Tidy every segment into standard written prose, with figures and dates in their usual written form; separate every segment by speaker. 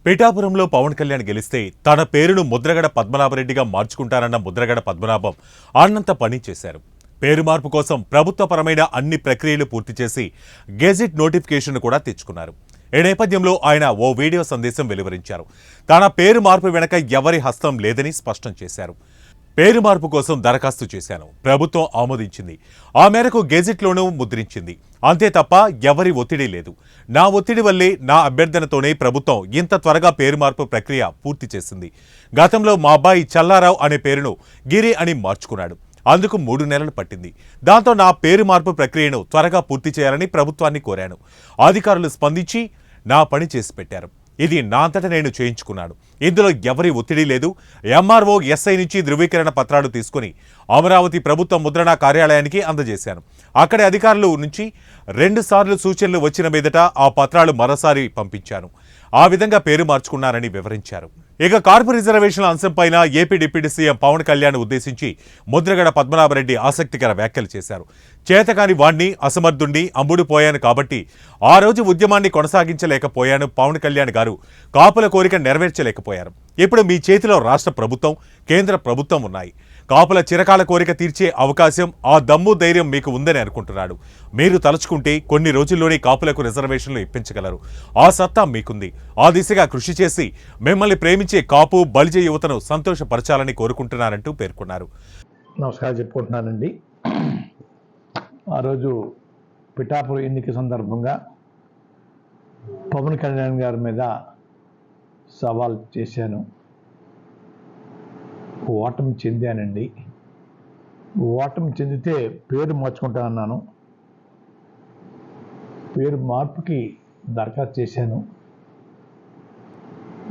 Speaker 1: పిఠాపురంలో పవన్ కళ్యాణ్ గెలిస్తే తన పేరును ముద్రగడ పద్మనాభరెడ్డిగా మార్చుకుంటారన్న ముద్రగడ పద్మనాభం అన్నంత పని చేశారు. పేరు మార్పు కోసం ప్రభుత్వపరమైన అన్ని ప్రక్రియలు పూర్తి చేసి గెజిట్ నోటిఫికేషన్ కూడా తెచ్చుకున్నారు. ఈ నేపథ్యంలో ఆయన ఓ వీడియో సందేశం వెలువరించారు. తన పేరు మార్పు వెనక ఎవరి హస్తం లేదని స్పష్టం చేశారు. పేరు మార్పు కోసం దరఖాస్తు చేశాను, ప్రభుత్వం ఆమోదించింది, ఆ మేరకు గెజిట్లోనూ ముద్రించింది, అంతే తప్ప ఎవరి ఒత్తిడి లేదు. నా ఒత్తిడి వల్లే, నా అభ్యర్థనతోనే ప్రభుత్వం ఇంత త్వరగా పేరు మార్పు ప్రక్రియ పూర్తి చేసింది. గతంలో మా అబ్బాయి చల్లారావు అనే పేరును గిరి అని మార్చుకున్నాడు, అందుకు 3 నెలలు పట్టింది. దాంతో నా పేరు మార్పు ప్రక్రియను త్వరగా పూర్తి చేయాలని ప్రభుత్వాన్ని కోరాను. అధికారులు స్పందించి నా పని చేసి పెట్టారు. ఇది నా అంతటా నేను చేయించుకున్నాను, ఇందులో ఎవరి ఒత్తిడి లేదు. ఎంఆర్ఓ ఎస్ఐ నుంచి ధృవీకరణ పత్రాలు తీసుకుని అమరావతి ప్రభుత్వ ముద్రణ కార్యాలయానికి అందజేశాను. అక్కడి అధికారుల నుంచి 2 సార్లు సూచనలు వచ్చిన మీదట ఆ పత్రాలు మరోసారి పంపించాను. ఆ విధంగా పేరు మార్చుకున్నారని వివరించారు. ఇక కార్పు రిజర్వేషన్ల అంశంపైన AP deputy CM Pawan Kalyan ఉద్దేశించి ముద్రగడ పద్మనాభరెడ్డి ఆసక్తికర వ్యాఖ్యలు చేశారు. చేతకాని వాణ్ణి, అసమర్థుణ్ణి, అమ్ముడుపోయాను కాబట్టి ఆ రోజు ఉద్యమాన్ని కొనసాగించలేకపోయాను. పవన్ కళ్యాణ్ గారు కాపుల కోరిక నెరవేర్చలేకపోయారు. ఇప్పుడు మీ చేతిలో రాష్ట్ర ప్రభుత్వం, కేంద్ర ప్రభుత్వం ఉన్నాయి. కాపుల చిరకాల కోరిక తీర్చే అవకాశం, ఆ దమ్ము ధైర్యం మీకు ఉందని అనుకుంటున్నాడు. మీరు తలుచుకుంటే కొన్ని రోజుల్లోనే కాపులకు రిజర్వేషన్లు ఇప్పించగలరు. ఆ సత్తా మీకుంది. ఆ దిశగా కృషి చేసి మిమ్మల్ని ప్రేమించే కాపు, బలిజ యువతను సంతోషపరచాలని కోరుకుంటున్నారంటూ పేర్కొన్నారు.
Speaker 2: నమస్కారం చెప్పుకుంటున్నానండి. ఆ రోజు పిఠాపురం ఎన్నిక సందర్భంగా పవన్ కళ్యాణ్ గారి మీద సవాల్ చేశాను. ఓటమి చెందానండి. ఓటమి చెందితే పేరు మార్చుకుంటానన్నాను. పేరు మార్పుకి దరఖాస్తు చేశాను.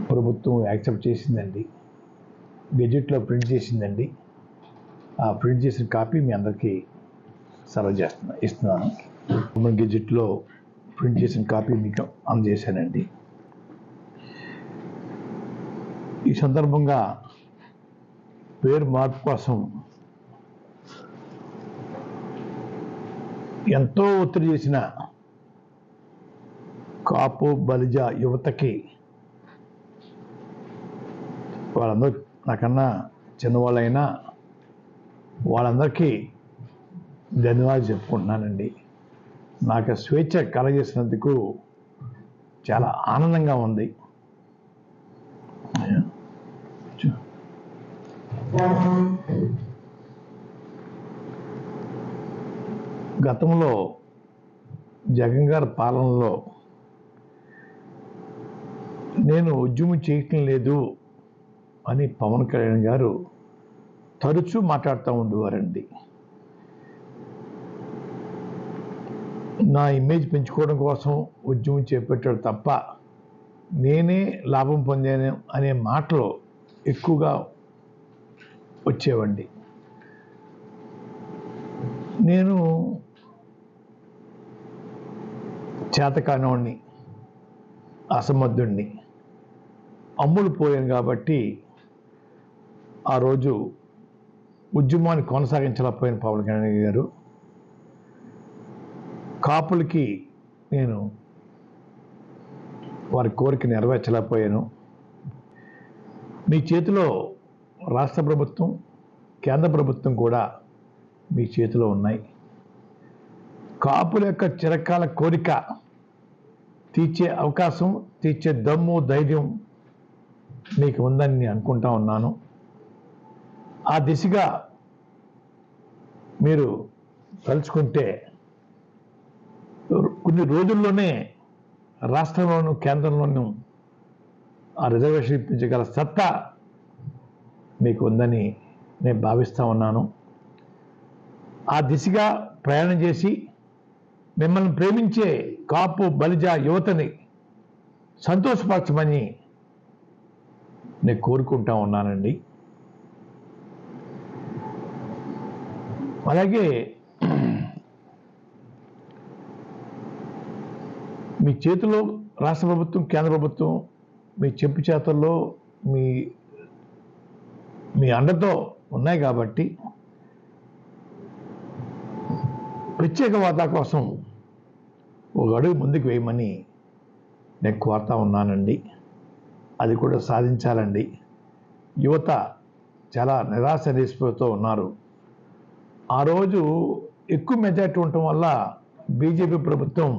Speaker 2: ప్రభుత్వం యాక్సెప్ట్ చేసిందండి. గెజెట్లో ప్రింట్ చేసిందండి. ఆ ప్రింట్ చేసిన కాపీ మీ అందరికీ సర్వ్ ఇస్తున్నాను. గెజెట్లో ప్రింట్ చేసిన కాపీ మీకు అందజేశానండి. ఈ సందర్భంగా పేరు మార్పు కోసం ఎంతో ఒత్తిడి చేసిన కాపు, బలిజ యువతకి, వాళ్ళందరూ నాకన్నా చిన్నవాళ్ళైనా వాళ్ళందరికీ ధన్యవాదాలు చెప్పుకుంటున్నానండి. నాకు స్వేచ్ఛ కలగజేసినందుకు చాలా ఆనందంగా ఉంది. గతంలో జగన్ గారి పాలనలో నేను ఉద్యమం చేయటం లేదు అని పవన్ కళ్యాణ్ గారు తరచూ మాట్లాడుతూ ఉండేవారండి. నా ఇమేజ్ పెంచుకోవడం కోసం ఉద్యమం చేపట్టాడు తప్ప నేనే లాభం పొందాను అనే మాటలు ఎక్కువగా వచ్చేవండి. నేను చేతకానివాడిని, అసమర్థుణ్ణి, అమ్ముడు పోయాను కాబట్టి ఆ రోజు ఉద్యమాన్ని కొనసాగించలేకపోయిన పవన్ కళ్యాణ్ గారు, కాపులకి నేను వారి కోరిక నెరవేర్చలేకపోయాను. మీ చేతిలో రాష్ట్ర ప్రభుత్వం, కేంద్ర ప్రభుత్వం కూడా మీ చేతిలో ఉన్నాయి. కాపుల యొక్క చిరకాల కోరిక తీర్చే అవకాశం, తీర్చే దమ్ము, ధైర్యం మీకు ఉందని నేను అనుకుంటా ఉన్నాను. ఆ దిశగా మీరు తలుచుకుంటే కొన్ని రోజుల్లోనే రాష్ట్రంలోనూ కేంద్రంలోనూ ఆ రిజర్వేషన్ ఇప్పించగల సత్తా మీకు ఉందని నేను భావిస్తూ ఉన్నాను. ఆ దిశగా ప్రయాణం చేసి మిమ్మల్ని ప్రేమించే కాపు, బలిజ యువతని సంతోషపరచమని నేను కోరుకుంటా ఉన్నానండి. అలాగే మీ చేతిలో రాష్ట్ర ప్రభుత్వం, కేంద్ర ప్రభుత్వం మీ చెప్పు చేతల్లో మీ అండతో ఉన్నాయి కాబట్టి ప్రత్యేక హోదా కోసం ఒక అడుగు ముందుకు వేయమని నేను కోరుతా ఉన్నానండి. అది కూడా సాధించాలండి. యువత చాలా నిరాశ నిస్పృహతో ఉన్నారు. ఆ రోజు ఎక్కువ మెజార్టీ ఉండటం వల్ల బీజేపీ ప్రభుత్వం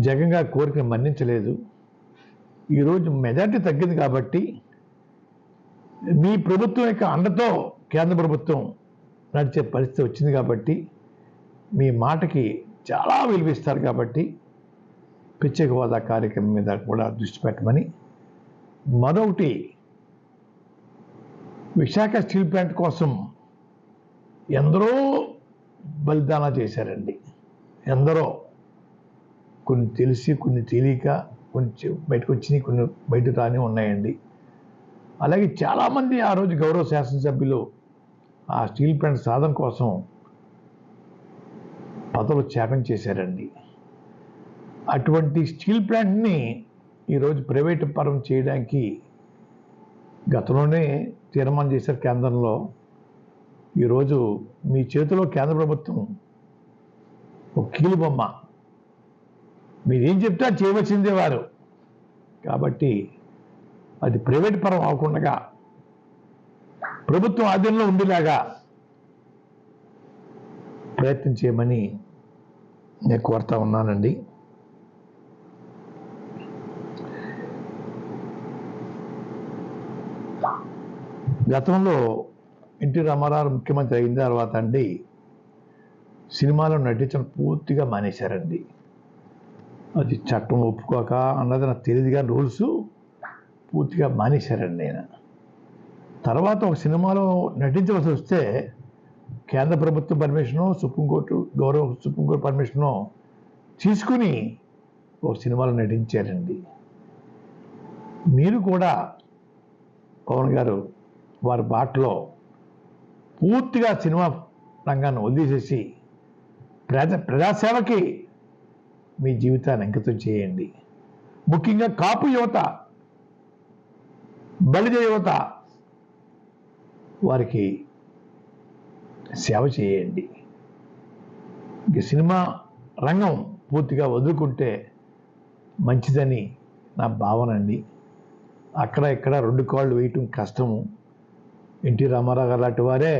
Speaker 2: జగన్ గారి కోరికను మన్నించలేదు. ఈరోజు మెజార్టీ తగ్గింది కాబట్టి మీ ప్రభుత్వం యొక్క అండతో కేంద్ర ప్రభుత్వం నడిచే పరిస్థితి వచ్చింది కాబట్టి మీ మాటకి చాలా విలువిస్తారు కాబట్టి ప్రత్యేక హోదా కార్యక్రమం మీద కూడా దృష్టి పెట్టమని, మరొకటి విశాఖ స్టీల్ ప్లాంట్ కోసం ఎందరో బలిదానాలు చేశారండి. ఎందరో, కొన్ని తెలిసి కొన్ని తెలియక, కొన్ని బయటకు వచ్చినాయి, కొన్ని బయట రాని ఉన్నాయండి. అలాగే చాలామంది ఆ రోజు గౌరవ శాసనసభ్యులు ఆ స్టీల్ ప్లాంట్ సాధన కోసం పదవులు త్యాగం చేశారండి. అటువంటి స్టీల్ ప్లాంట్ని ఈరోజు ప్రైవేటు పరం చేయడానికి గతంలోనే తీర్మానం చేశారు కేంద్రంలో. ఈరోజు మీ చేతిలో కేంద్ర ప్రభుత్వం ఒక కీలుబొమ్మ, మీరేం చెప్తే అది చేయవలసిందే వారు. కాబట్టి అది ప్రైవేట్ పరం అవ్వకుండా ప్రభుత్వం ఆధీనంలో ఉండేలాగా ప్రయత్నం చేయమని నేను కోరుతా ఉన్నానండి. గతంలో ఎన్టీ రామారావు ముఖ్యమంత్రి అయిన తర్వాత అండి సినిమాలో నటించడం పూర్తిగా మానేశారండి. అది చట్టం ఒప్పుకోక అన్నది నాకు తెలియదు కానీ రూల్స్ పూర్తిగా మానేశారండి ఆయన. తర్వాత ఒక సినిమాలో నటించవలసి వస్తే కేంద్ర ప్రభుత్వ పర్మిషను, సుప్రీంకోర్టు పర్మిషను తీసుకుని ఒక సినిమాలో నటించారండి. మీరు కూడా పవన్ గారు వారి బాటలో పూర్తిగా సినిమా రంగాన్ని వదిలేసేసి ప్రజాసేవకి మీ జీవితాన్ని అంకితం చేయండి. ముఖ్యంగా కాపు యువత, బలిజ యువత, వారికి సేవ చేయండి. ఇంక సినిమా రంగం పూర్తిగా వదులుకుంటే మంచిదని నా భావన అండి. అక్కడ ఇక్కడ రెండు కాళ్ళు వేయటం కష్టము. ఎన్టీ రామారావు గారు లాంటి వారే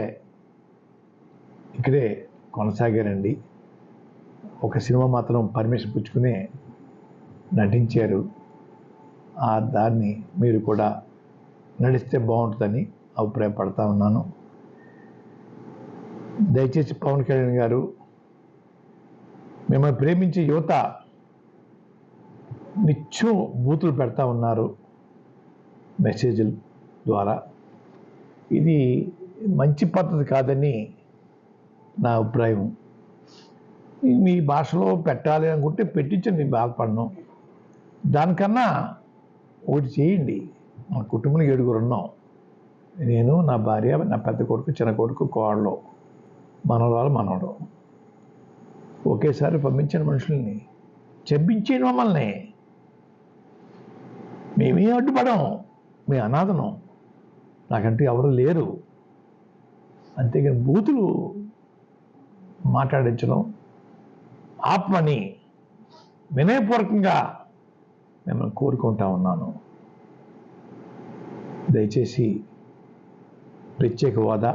Speaker 2: ఇక్కడే కొనసాగారండి. ఒక సినిమా మాత్రం పర్మిషన్ పుచ్చుకుని నటించారు. ఆ దాన్ని మీరు కూడా నడిస్తే బాగుంటుందని అభిప్రాయపడతా ఉన్నాను. దయచేసి పవన్ కళ్యాణ్ గారు, మిమ్మల్ని ప్రేమించే యువత నిత్యం బూతులు పెడతా ఉన్నారు మెసేజ్ల ద్వారా. ఇది మంచి పద్ధతి కాదని నా అభిప్రాయం. మీ భాషలో పెట్టాలి అనుకుంటే పెట్టించండి, బాధపడను. దానికన్నా ఒకటి చేయండి. మా కుటుంబంలో 7 ఉన్నాం. నేను, నా భార్య, నా పెద్ద కొడుకు, చిన్న కొడుకు, కోడలు, మనవరాలు, మనవడు. ఒకేసారి పంపించిన మనుషుల్ని చెప్పించేయండి మమ్మల్ని. మేమే అడ్డుపడం, మీ అనాథనం, నాకంటే ఎవరు లేరు. అంతేగాని బూతులు మాట్లాడించడం ఆత్మని వినయపూర్వకంగా మిమ్మల్ని కోరుకుంటా ఉన్నాను. దయచేసి ప్రత్యేక హోదా,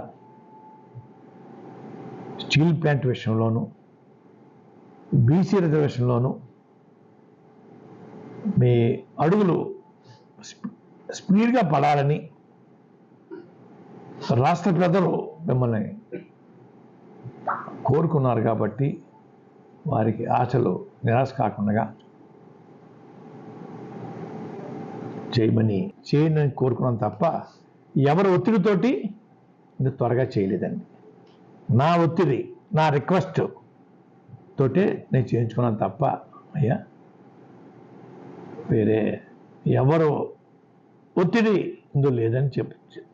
Speaker 2: స్టీల్ ప్లాంట్ విషయంలోనూ, బీసీ రిజర్వేషన్లోనూ మీ అడుగులు స్పీడ్గా పడాలని రాష్ట్ర ప్రజలు మిమ్మల్ని కోరుకున్నారు కాబట్టి వారికి ఆశలు నిరాశ కాకుండా చేయండి అని కోరుకున్నాను తప్ప ఎవరి ఒత్తిడితోటి ఇంత త్వరగా చేయలేదండి. నా ఒత్తిడి, నా రిక్వెస్ట్ తోటే నేను చేయించుకున్నాను తప్ప అయ్యా వేరే ఎవరు ఒత్తిడి ఇందులో లేదని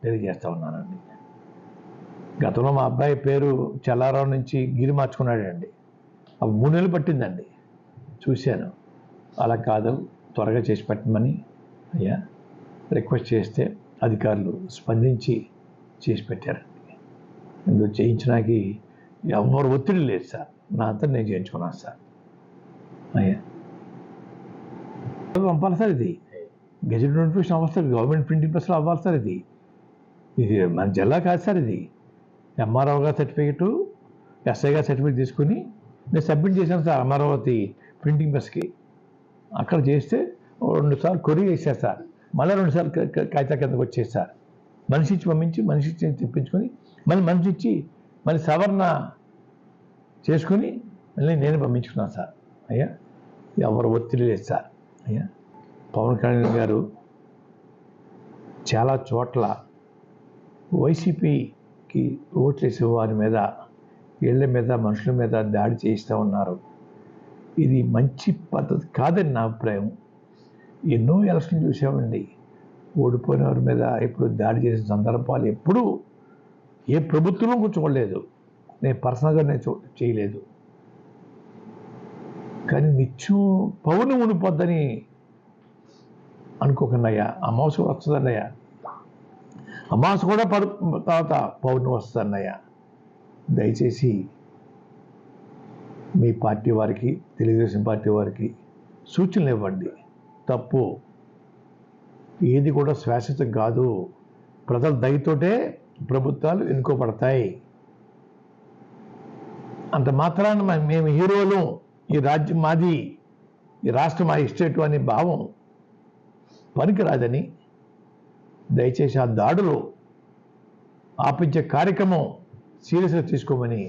Speaker 2: తెలియజేస్తా ఉన్నానండి. గతంలో మా అబ్బాయి పేరు చెల్లారావు నుంచి గిరి మార్చుకున్నాడండి. అవి 3 నెలలు పట్టిందండి. చూశాను. అలా కాదు, త్వరగా చేసి పెట్టమని అయ్యా రిక్వెస్ట్ చేస్తే అధికారులు స్పందించి చేసి పెట్టారండి. ఇందులో చేయించడానికి ఎవరు ఒత్తిడి లేదు సార్. నా అంతా నేను చేయించుకున్నాను సార్. అయ్యా పంపాలి సార్. ఇది గెజెట్ నోటిఫికేషన్ అవ్వాలి సార్, గవర్నమెంట్ ప్రింటింగ్ ప్రెస్లో అవ్వాలి సార్. ఇది ఇది మన జిల్లా కాదు సార్. ఇది ఎంఆర్ఓ గారి సర్టిఫికేటు, ఎస్ఐ గారి సర్టిఫికేట్ తీసుకుని నేను సబ్మిట్ చేశాను సార్ అమరావతి ప్రింటింగ్ ప్రెస్కి. అక్కడ చేస్తే 2 సార్లు కొరియర్ వేసారు సార్, మళ్ళీ 2 సార్లు కాగితా కిందకు వచ్చేది సార్. మనిషి ఇచ్చి పంపించి, మనిషి ఇచ్చి తెప్పించుకొని, మళ్ళీ మనిషి ఇచ్చి మళ్ళీ సవరణ చేసుకుని మళ్ళీ నేను పంపించుకున్నాను సార్. అయ్యా ఎవరు ఒత్తిడి లేదు సార్. అయ్యా పవన్ కళ్యాణ్ గారు చాలా చోట్ల వైసీపీకి ఓట్లేసే వారి మీద, ఇళ్ల మీద, మనుషుల మీద దాడి చేస్తూ ఉన్నారు. ఇది మంచి పద్ధతి కాదని నా అభిప్రాయం. ఎన్నో ఎలక్షన్ చూసామండి, ఓడిపోయిన వారి మీద ఇప్పుడు దాడి చేసిన సందర్భాలు ఎప్పుడూ ఏ ప్రభుత్వంలో కూర్చోలేదు. నేను పర్సనల్గా చేయలేదు. కానీ నిత్యం పౌర్ణమి ఉండిపోద్దని అనుకోకన్నయ్యా, అమావాస కూడా వస్తుందన్నయ్యా, అమావాస కూడా తర్వాత పౌర్ణమి వస్తుందన్నయ్యా. దయచేసి మీ పార్టీ వారికి, తెలుగుదేశం పార్టీ వారికి సూచనలు ఇవ్వండి. తప్పు, ఏది కూడా శాశ్వతం కాదు. ప్రజల దయతోటే ప్రభుత్వాలు ఎన్నుకోబడతాయి. అంత మాత్రాన మేము హీరోలు, ఈ రాజ్యం మాది, ఈ రాష్ట్రం మా ఇస్టేటు అనే భావం పనికిరాదని దయచేసి ఆ దాడులు ఆపించే కార్యక్రమం సీరియస్గా తీసుకోమని